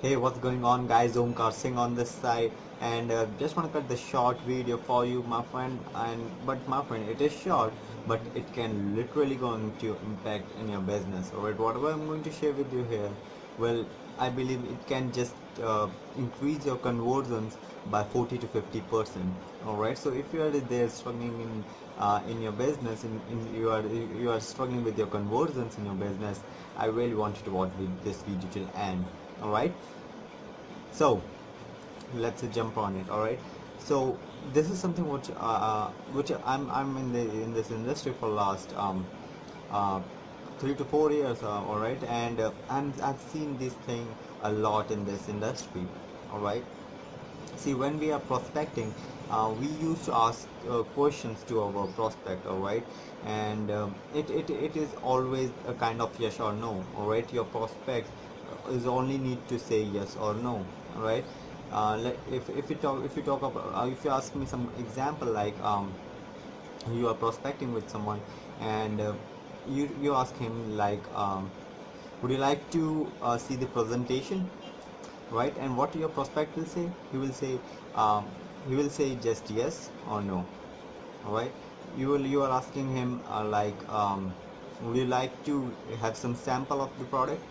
Hey, what's going on, guys? Omkar Singh on this side, and just want to cut the short video for you, my friend. But my friend, it is short, but it can literally going to impact in your business. Alright, whatever I'm going to share with you here, well, I believe it can just increase your conversions by 40 to 50%. Alright, so if you are there struggling in your business, you are struggling with your conversions in your business, I really want you to watch this video till end. Alright, so let's jump on it. All right, so this is something which I'm in this industry for last uh, 3 to 4 years. All right, and I've seen this thing a lot in this industry. All right, see, when we are prospecting, we used to ask questions to our prospect. All right, and it is always a kind of yes or no. All right, your prospect is only need to say yes or no. All right, if you talk about if you ask me some example, like you are prospecting with someone, and you ask him like, would you like to see the presentation, right? And what your prospect will say, um, he will say just yes or no. All right, you are asking him like, would you like to have some sample of the product?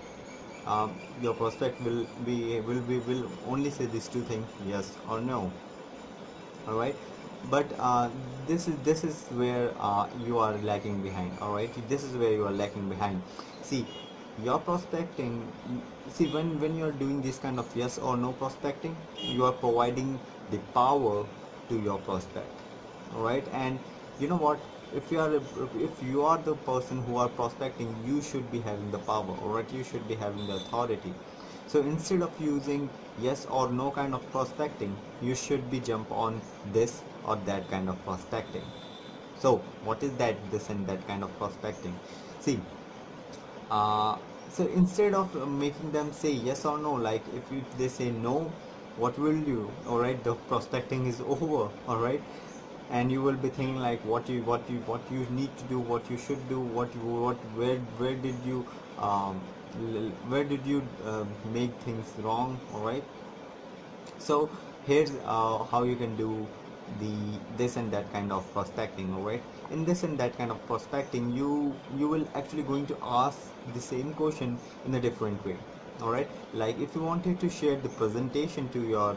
Your prospect will only say these two things, yes or no. All right, but this is where you are lagging behind. All right, this is where you are lagging behind. See, your prospecting, see, when you're doing this kind of yes or no prospecting, you are providing the power to your prospect. All right, and you know what, if you are the person who are prospecting, you should be having the power. All right, you should be having the authority. So instead of using yes or no kind of prospecting, you should be jump on this or that kind of prospecting. So what is that, this and that kind of prospecting? See, uh, so instead of making them say yes or no, like if they say no, what will you? All right, the prospecting is over. All right, and you will be thinking like what you need to do, what you should do, where did you where did you make things wrong. All right, so here's how you can do the this and that kind of prospecting. All right, in this and that kind of prospecting, you will actually going to ask the same question in a different way. All right, like if you wanted to share the presentation to your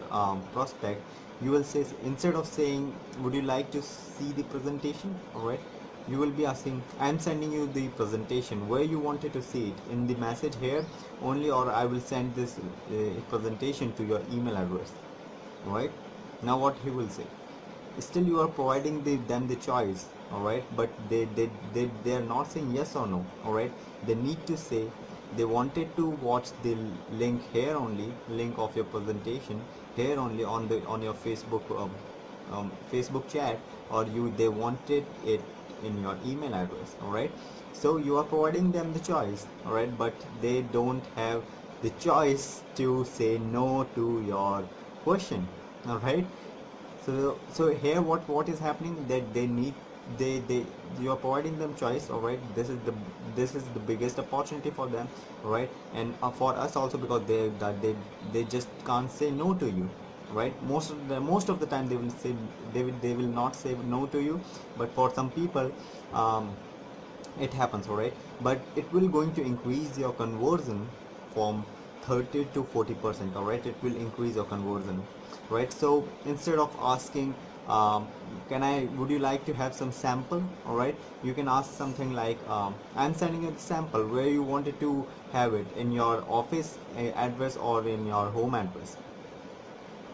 prospect, you will say, instead of saying would you like to see the presentation, all right, you will be asking, I'm sending you the presentation, where you wanted to see it, in the message here only, or I will send this presentation to your email address. Right, now what he will say, still you are providing them the choice. All right, but they are not saying yes or no. All right, they need to say they wanted to watch the link here only, link of your presentation here only on the on your Facebook chat, or you they wanted it in your email address. All right, so you are providing them the choice. All right, but they don't have the choice to say no to your question. All right, so here what is happening, that they need, they you are providing them choice. All right, this is the biggest opportunity for them. All right, and for us also, because they just can't say no to you. Right, most of the time they will say, they will not say no to you, but for some people, um, it happens. All right, but it will going to increase your conversion from 30 to 40%. All right, it will increase your conversion. Right, so instead of asking, can I would you like to have some sample, all right, you can ask something like, I'm sending you the sample, where you wanted to have it, in your office address or in your home address.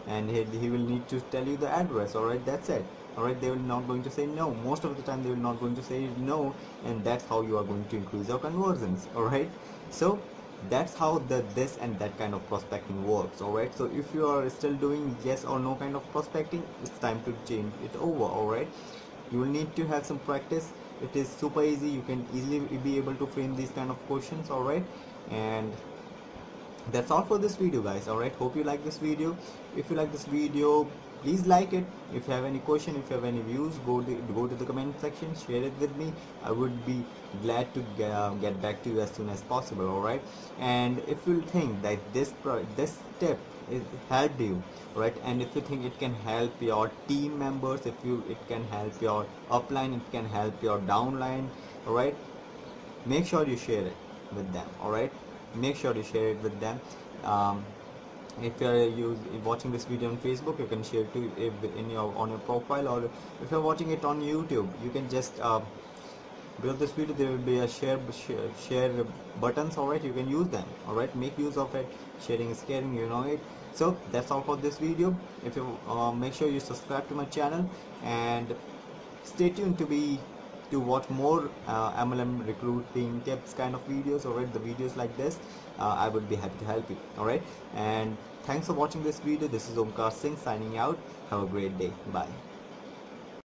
And he will need to tell you the address. All right, that's it. All right, they will not going to say no. Most of the time they will not going to say no, and that's how you are going to increase your conversions. All right, so that's how the this and that kind of prospecting works. All right, so if you are still doing yes or no kind of prospecting, it's time to change it over. All right, you will need to have some practice. It is super easy, you can easily be able to frame these kind of questions. All right, and that's all for this video, guys. All right, hope you like this video. If you like this video, Please like it. If you have any question, if you have any views, go to the comment section, share it with me. I would be glad to get back to you as soon as possible. All right. And if you think that this tip is helped you, right, and if you think it can help your team members, if you it can help your upline, it can help your downline, all right, make sure you share it with them. All right, make sure you share it with them. um, if you're watching this video on Facebook, you can share to if in your on your profile, or if you're watching it on YouTube, you can just below this video there will be a share buttons. All right, you can use them. All right, make use of it. Sharing is caring, you know it. So that's all for this video. If you make sure you subscribe to my channel and stay tuned to watch more MLM recruiting tips kind of videos. All right, the videos like this, I would be happy to help you. All right, and thanks for watching this video. This is Omkar Singh signing out. Have a great day. Bye.